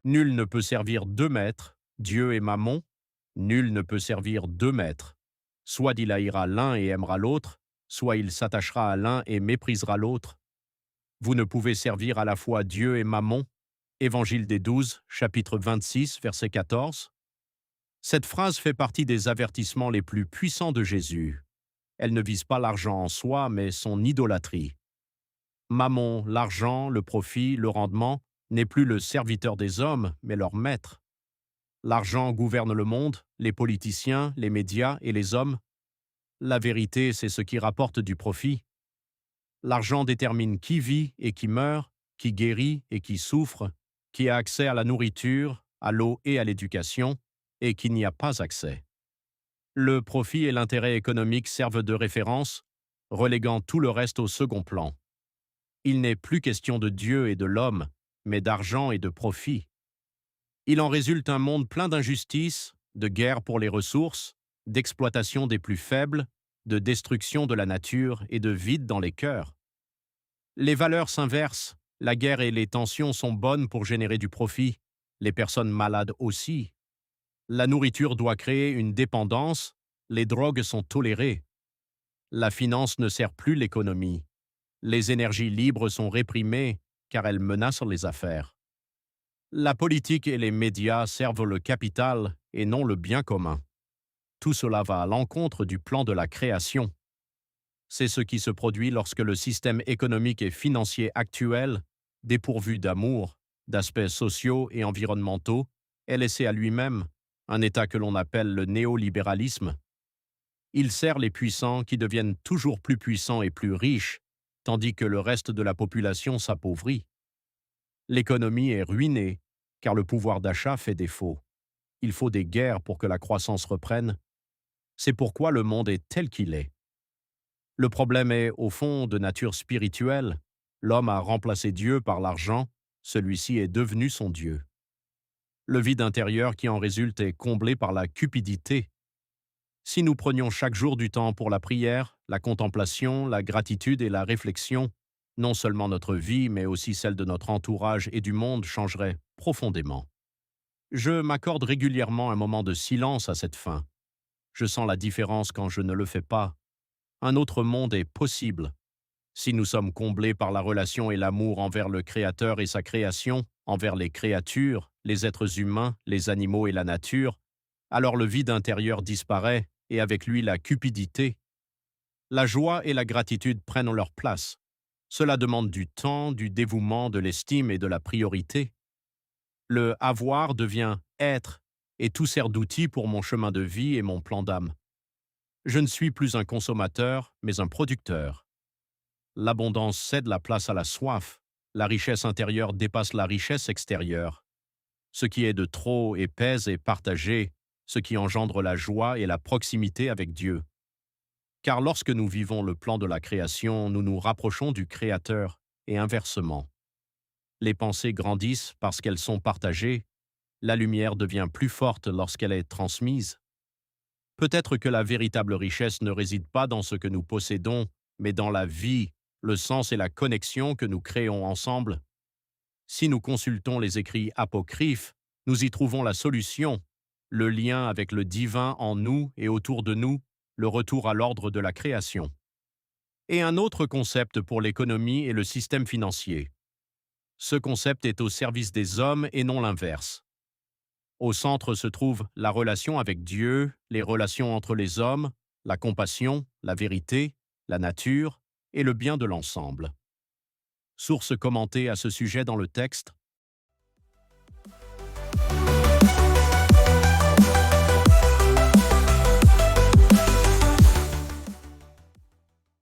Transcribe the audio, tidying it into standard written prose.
Nul ne peut servir deux maîtres, Dieu et Mammon. Nul ne peut servir deux maîtres. Soit il haïra l'un et aimera l'autre, soit il s'attachera à l'un et méprisera l'autre. Vous ne pouvez servir à la fois Dieu et Mammon. Évangile des 12, chapitre 26, verset 14. Cette phrase fait partie des avertissements les plus puissants de Jésus. Elle ne vise pas l'argent en soi, mais son idolâtrie. Mammon, l'argent, le profit, le rendement, n'est plus le serviteur des hommes, mais leur maître. L'argent gouverne le monde, les politiciens, les médias et les hommes. La vérité, c'est ce qui rapporte du profit. L'argent détermine qui vit et qui meurt, qui guérit et qui souffre, qui a accès à la nourriture, à l'eau et à l'éducation, et qui n'y a pas accès. Le profit et l'intérêt économique servent de référence, reléguant tout le reste au second plan. Il n'est plus question de Dieu et de l'homme, mais d'argent et de profit. Il en résulte un monde plein d'injustice, de guerre pour les ressources, d'exploitation des plus faibles, de destruction de la nature et de vide dans les cœurs. Les valeurs s'inversent, la guerre et les tensions sont bonnes pour générer du profit, les personnes malades aussi. La nourriture doit créer une dépendance, les drogues sont tolérées. La finance ne sert plus l'économie. Les énergies libres sont réprimées car elles menacent les affaires. La politique et les médias servent le capital et non le bien commun. Tout cela va à l'encontre du plan de la création. C'est ce qui se produit lorsque le système économique et financier actuel, dépourvu d'amour, d'aspects sociaux et environnementaux, est laissé à lui-même, un état que l'on appelle le néolibéralisme. Il sert les puissants qui deviennent toujours plus puissants et plus riches, tandis que le reste de la population s'appauvrit. L'économie est ruinée, car le pouvoir d'achat fait défaut. Il faut des guerres pour que la croissance reprenne. C'est pourquoi le monde est tel qu'il est. Le problème est, au fond, de nature spirituelle. L'homme a remplacé Dieu par l'argent, celui-ci est devenu son Dieu. Le vide intérieur qui en résulte est comblé par la cupidité. Si nous prenions chaque jour du temps pour la prière, la contemplation, la gratitude et la réflexion, non seulement notre vie, mais aussi celle de notre entourage et du monde changerait profondément. Je m'accorde régulièrement un moment de silence à cette fin. Je sens la différence quand je ne le fais pas. Un autre monde est possible. Si nous sommes comblés par la relation et l'amour envers le Créateur et sa création, envers les créatures, les êtres humains, les animaux et la nature, alors le vide intérieur disparaît et avec lui la cupidité. La joie et la gratitude prennent leur place. Cela demande du temps, du dévouement, de l'estime et de la priorité. Le avoir devient être et tout sert d'outil pour mon chemin de vie et mon plan d'âme. Je ne suis plus un consommateur, mais un producteur. L'abondance cède la place à la soif. La richesse intérieure dépasse la richesse extérieure. Ce qui est de trop et pèse est partagé, ce qui engendre la joie et la proximité avec Dieu. Car lorsque nous vivons le plan de la création, nous nous rapprochons du Créateur, et inversement. Les pensées grandissent parce qu'elles sont partagées, la lumière devient plus forte lorsqu'elle est transmise. Peut-être que la véritable richesse ne réside pas dans ce que nous possédons, mais dans la vie, le sens et la connexion que nous créons ensemble. Si nous consultons les écrits apocryphes, nous y trouvons la solution, le lien avec le divin en nous et autour de nous, le retour à l'ordre de la création. Et un autre concept pour l'économie et le système financier. Ce concept est au service des hommes et non l'inverse. Au centre se trouve la relation avec Dieu, les relations entre les hommes, la compassion, la vérité, la nature et le bien de l'ensemble. Source commentée à ce sujet dans le texte,